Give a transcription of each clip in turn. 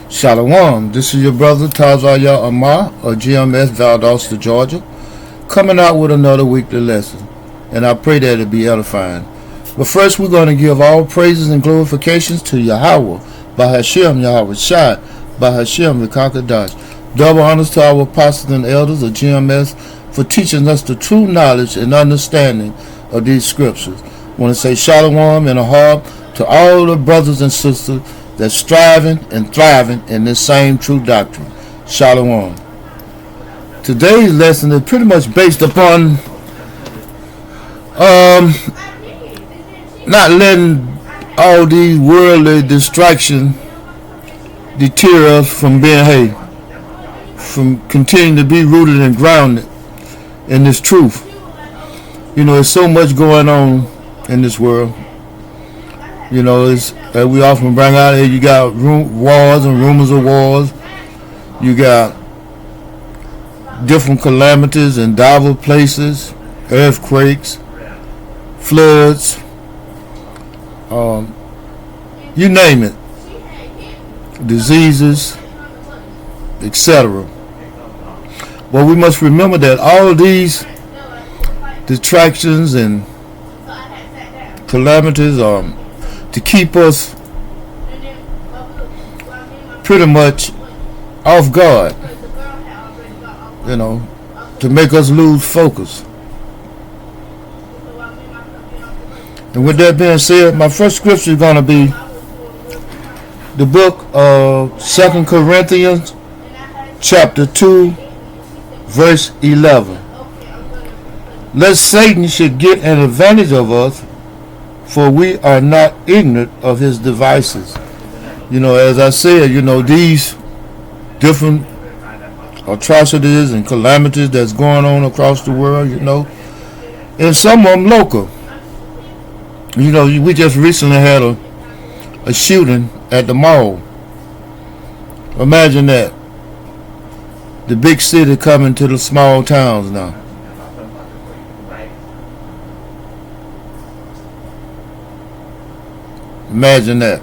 Shalom, this is your brother Tazaya Amar of GMS Valdosta, Georgia, coming out with another weekly lesson, and I pray that it be edifying. But first we're going to give all praises and glorifications to Yahweh, Bahashem Yahweh Shai, Bahashem Rekakadash. Double honors to our apostles and elders of GMS for teaching us the true knowledge and understanding of these scriptures. I want to say shalom and a harp to all the brothers and sisters that's striving and thriving in this same true doctrine. Shalom. Today's lesson is pretty much based upon not letting all these worldly distractions deter us from being from continuing to be rooted and grounded in this truth. You know, there's so much going on in this world. You know, it's we often bring out here, you got wars and rumors of wars. You got different calamities in diverse places, earthquakes, floods, you name it, diseases, etc. But we must remember that all of these distractions and calamities are to keep us pretty much off guard, you know, to make us lose focus. And with that being said, my first scripture is going to be the book of 2 Corinthians chapter 2 verse 11. Lest Satan should get an advantage of us, for we are not ignorant of his devices. You know, as I said, you know, these different atrocities and calamities that's going on across the world, you know, and some of them local. You know, we just recently had a shooting at the mall. Imagine that. The big city coming to the small towns now. Imagine that.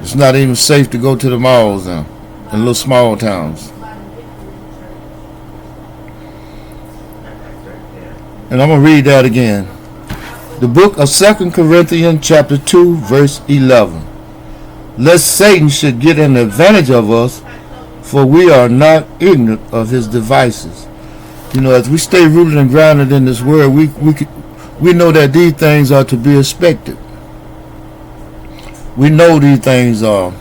It's not even safe to go to the malls now in little small towns. And I'm going to read that again. The book of 2 Corinthians chapter 2 verse 11. Lest Satan should get an advantage of us, for we are not ignorant of his devices. You know, as we stay rooted and grounded in this world, we know that these things are to be expected. We know these things are,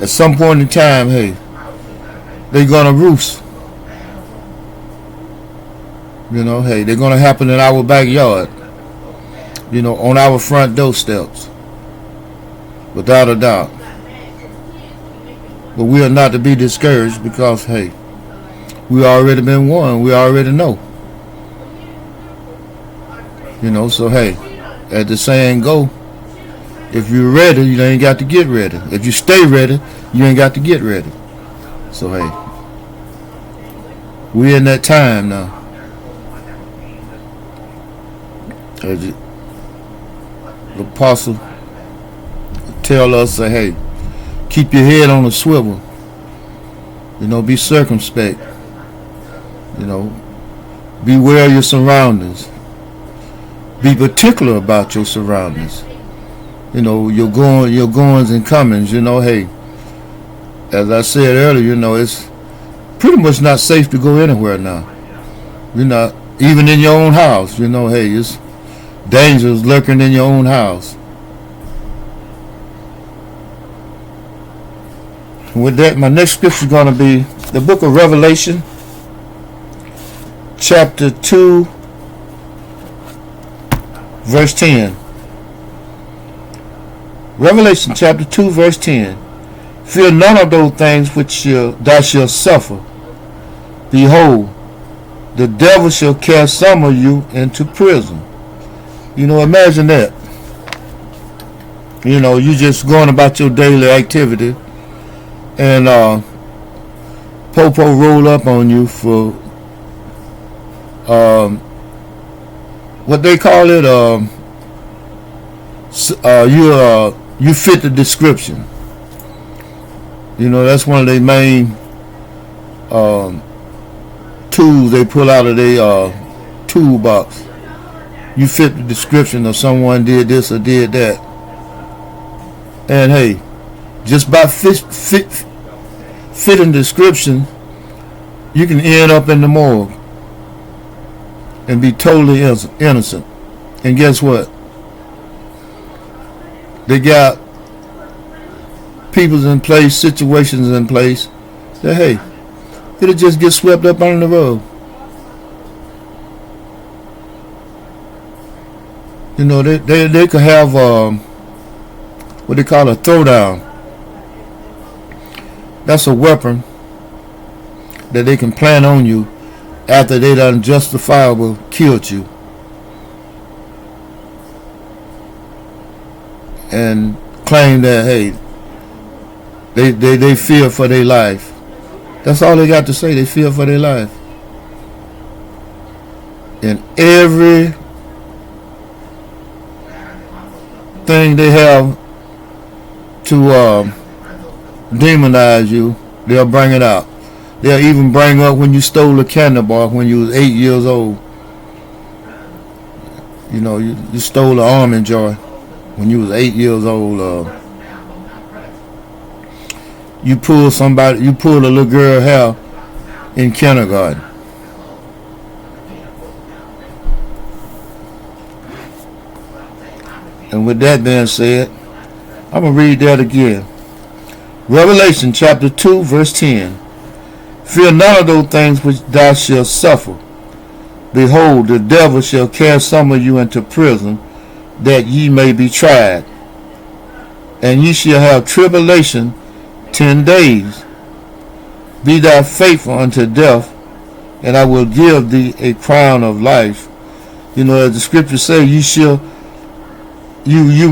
at some point in time, they're going to roost. You know, they're going to happen in our backyard. You know, on our front doorsteps. Without a doubt. But we are not to be discouraged because, we already been warned. We already know. You know, so as the saying go, if you're ready, you ain't got to get ready. If you stay ready, you ain't got to get ready. So we're in that time now. As the apostle tell us, keep your head on a swivel. You know, be circumspect. You know, beware of your surroundings. Be particular about your surroundings. You know, your goings and comings, you know, as I said earlier, you know, it's pretty much not safe to go anywhere now. You're not, even in your own house, you know, it's dangers lurking in your own house. With that, my next scripture is going to be the book of Revelation, chapter 2, verse 10. Revelation chapter 2 verse 10. Fear none of those things which thou shalt suffer. Behold, the devil shall cast some of you into prison. You know, imagine that. You know, you just going about your daily activity, and Popo roll up on you for what they call it, you're You fit the description. You know, that's one of their main tools they pull out of their toolbox. You fit the description of someone did this or did that. And hey, just by fitting the description, you can end up in the morgue and be totally innocent. And guess what? They got people in place, situations in place that, hey, it'll just get swept up under the rug. You know, they could have what they call a throwdown. That's a weapon that they can plant on you after they done justifiably killed you. And claim that, hey, they fear for their life. That's all they got to say. They fear for their life. And every thing they have to demonize you, they'll bring it out. They'll even bring up when you stole a candy bar when you was 8 years old. You know, you stole an almond joy when you was 8 years old. You pulled a little girl hair in kindergarten. And with that being said, I'm going to read that again. Revelation chapter 2 verse 10. Fear none of those things which thou shalt suffer. Behold, the devil shall cast some of you into prison, that ye may be tried. And ye shall have tribulation 10 days. Be thou faithful unto death, and I will give thee a crown of life. You know, as the scriptures say, you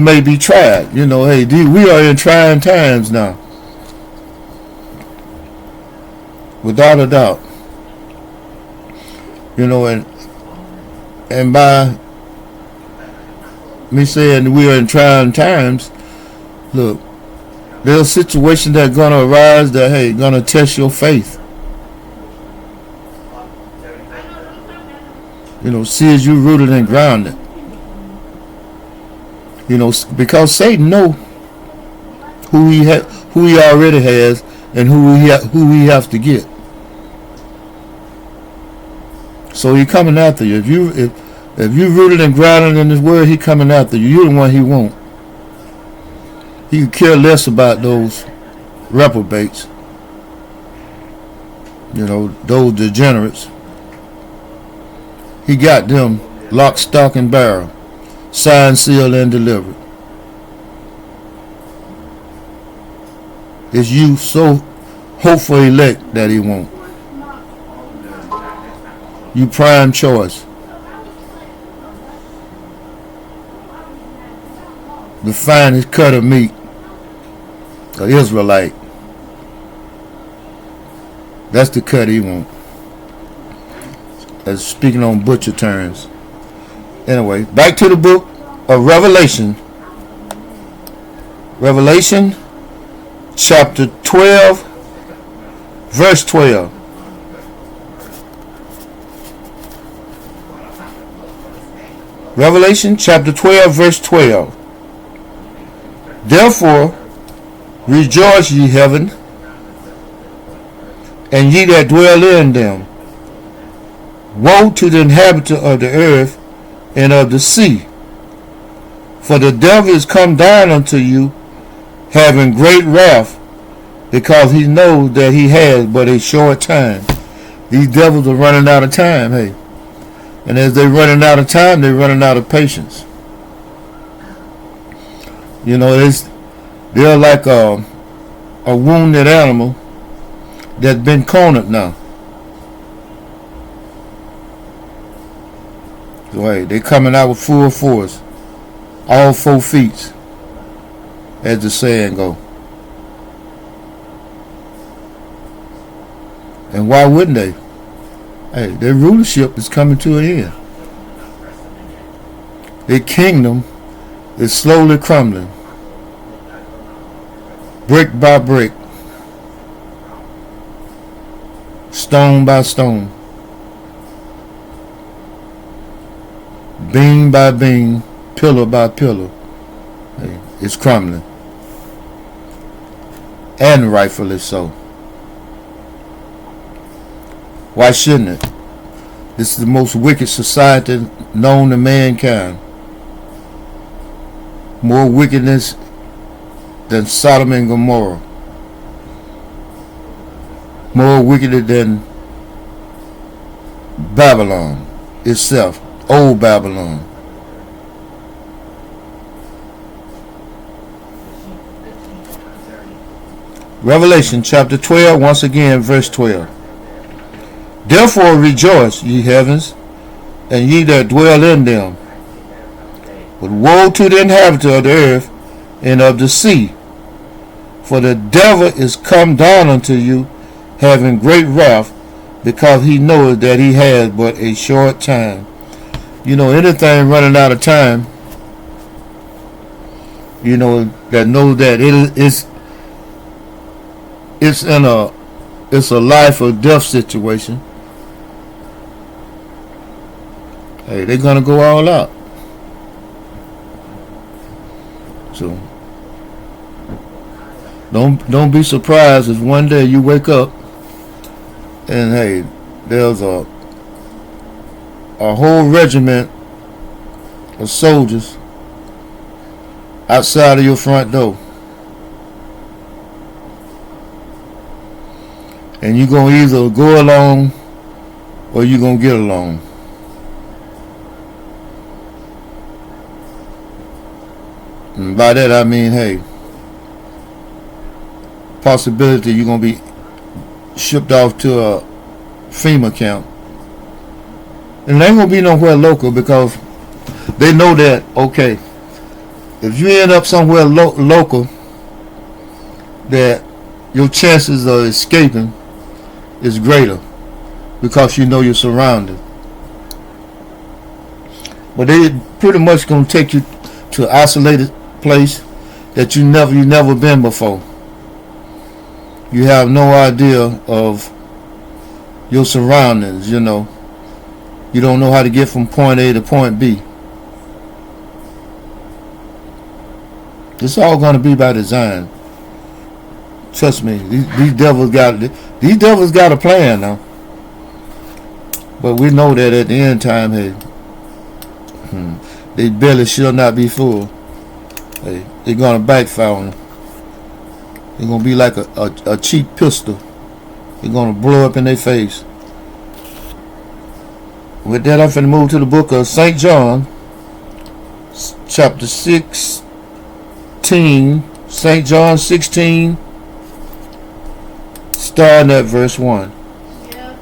may be tried. You know, hey, we are in trying times now. Without a doubt. You know, and by me saying we are in trying times, look, there's situations that are going to arise that, hey, going to test your faith. You know, see as you rooted and grounded. You know, because Satan know who he already has and who he has to get. So he coming after you. If you rooted and grounded in his word, he coming after you. You're the one he won't. He could care less about those reprobates. You know, those degenerates. He got them lock, stock, and barrel. Signed, sealed, and delivered. It's you so hopeful elect that he won't. You prime choice. The finest cut of meat. An Israelite. That's the cut he wants. That's speaking on butcher terms. Anyway, back to the book of Revelation. Revelation chapter 12, verse 12. Revelation chapter 12, verse 12. Therefore, rejoice, ye heaven, and ye that dwell in them. Woe to the inhabitant of the earth and of the sea, for the devil is come down unto you, having great wrath, because he knows that he has but a short time. These devils are running out of time, hey. And as they're running out of time, they're running out of patience. You know, they're like a wounded animal that's been cornered now. So hey, they're coming out with full force. All 4 feet, as the saying go. And why wouldn't they? Hey, their rulership is coming to an end. Their kingdom is slowly crumbling. brick by brick, stone by stone, beam by beam, pillar by pillar. It's crumbling. And rightfully so. Why shouldn't it? This is the most wicked society known to mankind. More wickedness than Sodom and Gomorrah. More wicked than Babylon itself. Old Babylon. Revelation chapter 12, once again, verse 12. Therefore rejoice, ye heavens, and ye that dwell in them. But woe to the inhabitant of the earth and of the sea, for the devil is come down unto you, having great wrath, because he knoweth that he has but a short time. You know, anything running out of time, you know, that knows that it's a life or death situation. Hey, they're gonna go all out. So don't be surprised if one day you wake up and hey, there's a whole regiment of soldiers outside of your front door. And you're going to either go along or you're going to get along. And by that I mean, hey, possibility you're going to be shipped off to a FEMA camp. And they ain't going to be nowhere local because they know that, okay, if you end up somewhere local, that your chances of escaping is greater because you know you're surrounded. But they pretty much gonna take you to an isolated place that you never been before. You have no idea of your surroundings, you know. You don't know how to get from point A to point B. It's all gonna be by design. Trust me, these devils got a plan now. But we know that at the end time, hey, they belly shall not be full. Hey, they're gonna backfire on them. They're gonna be like a cheap pistol. They're gonna blow up in their face. With that, I'm finna move to the book of St. John, chapter 16. St. John 16. Starting at verse 1. Yeah.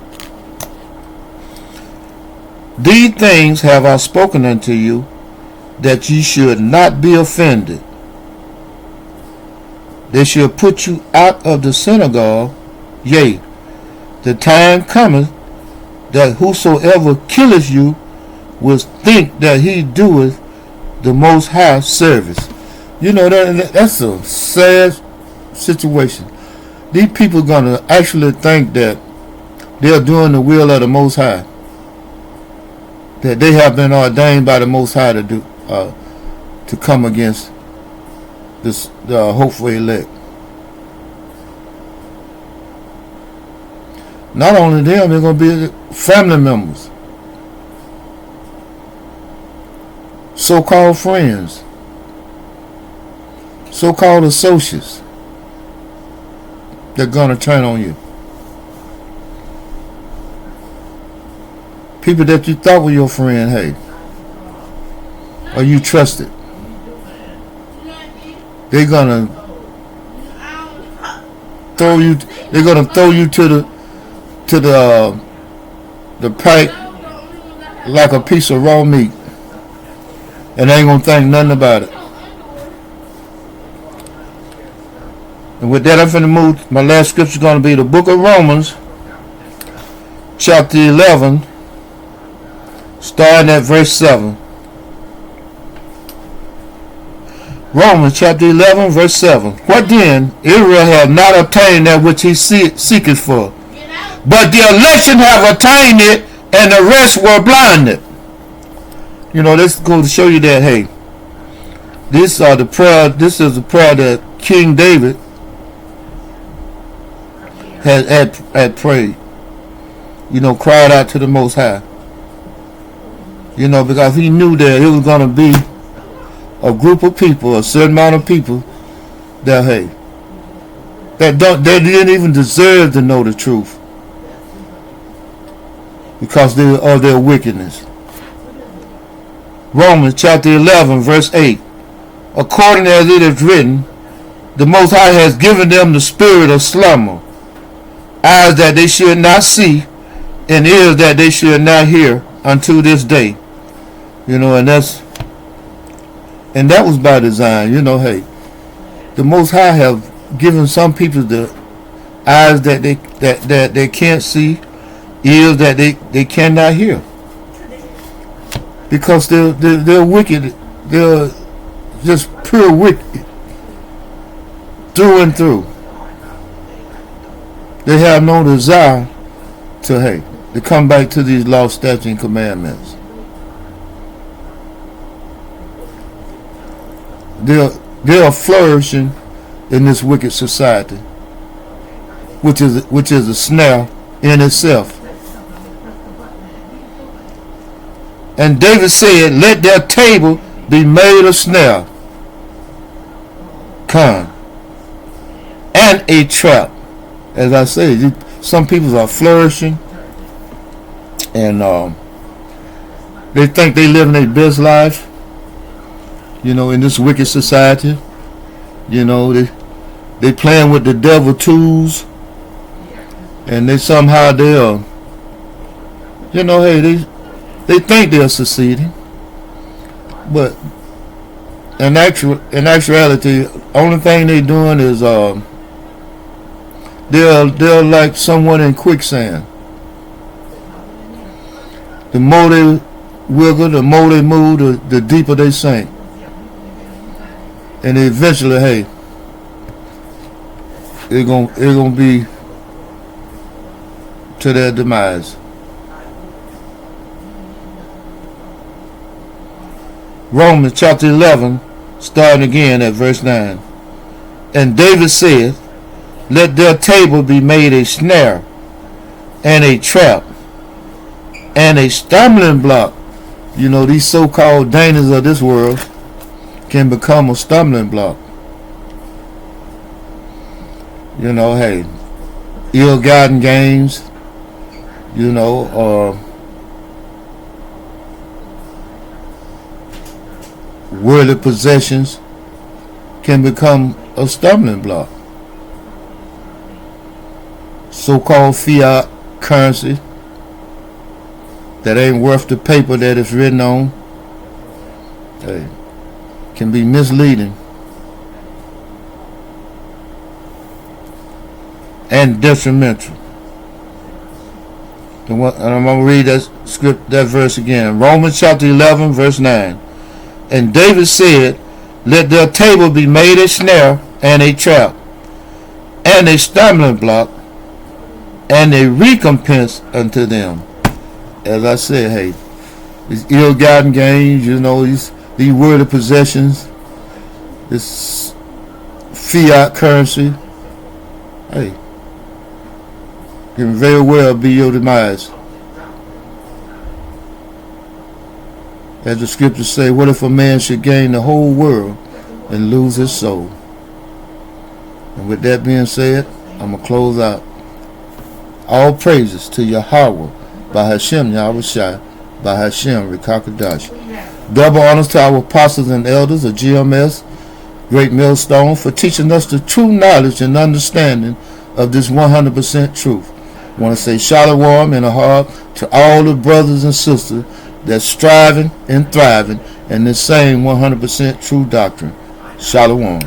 These things have I spoken unto you, that ye should not be offended. They shall put you out of the synagogue. Yea, the time cometh that whosoever killeth you will think that he doeth the Most High service. You know, that's a sad situation. These people are going to actually think that they're doing the will of the Most High. That they have been ordained by the Most High to do, to come against this, the hopeful elect. Not only them, they're going to be family members, so-called friends, so-called associates. They're going to turn on you. People that you thought were your friend, hey, or you trusted, they're going to throw you. They're going to throw you to the pike like a piece of raw meat, and they ain't going to think nothing about it. And with that, I'm finna move. My last scripture is going to be the book of Romans, chapter 11, starting at verse 7. Romans chapter 11, verse 7. What then? Israel have not obtained that which he seeketh for. But the election have attained it, and the rest were blinded. You know, let's go to show you that, hey, this is the prayer that King David had prayed. You know, cried out to the Most High. You know, because he knew that it was going to be a group of people, a certain amount of people that, hey, they didn't even deserve to know the truth because of their wickedness. Romans chapter 11, verse 8. According as it is written, the Most High has given them the spirit of slumber, eyes that they should not see, and ears that they should not hear unto this day. You know, and that was by design. You know, hey, the Most High have given some people the eyes that they can't see, ears that they cannot hear, because they're wicked. They're just pure wicked through and through. They have no desire to come back to these laws, statutes, and commandments. They're flourishing in this wicked society, which is a snare in itself. And David said, "Let their table be made a snare, and a trap." As I say, some people are flourishing, and they think they living their best life. You know, in this wicked society, you know, they playing with the devil tools, and they are, you know, hey, they think they're succeeding, but in actuality, only thing they doing is they're like someone in quicksand. The more they wiggle, the more they move, the deeper they sink. And eventually, hey, it's gonna be to their demise. Romans chapter 11, starting again at verse 9. And David said, "Let their table be made a snare, and a trap, and a stumbling block." You know, these so-called dangers of this world can become a stumbling block. You know, hey, ill-gotten gains, you know, worldly possessions can become a stumbling block. So-called fiat currency that ain't worth the paper that it's written on, hey, can be misleading and detrimental. And I'm going to read that verse again. Romans chapter 11, verse 9. And David said, "Let their table be made a snare, and a trap, and a stumbling block, and a recompense unto them." As I said, hey, these ill-gotten gains, you know, these worldly possessions, this fiat currency, hey, can very well be your demise. As the scriptures say, what if a man should gain the whole world and lose his soul? And with that being said, I'm going to close out. All praises to Yahweh, by Hashem Yahushai, by Hashem Rikakadash. Double honors to our apostles and elders of GMS, Great Millstone, for teaching us the true knowledge and understanding of this 100% truth. I want to say shalom in the heart to all the brothers and sisters that's striving and thriving in this same 100% true doctrine. Shalom.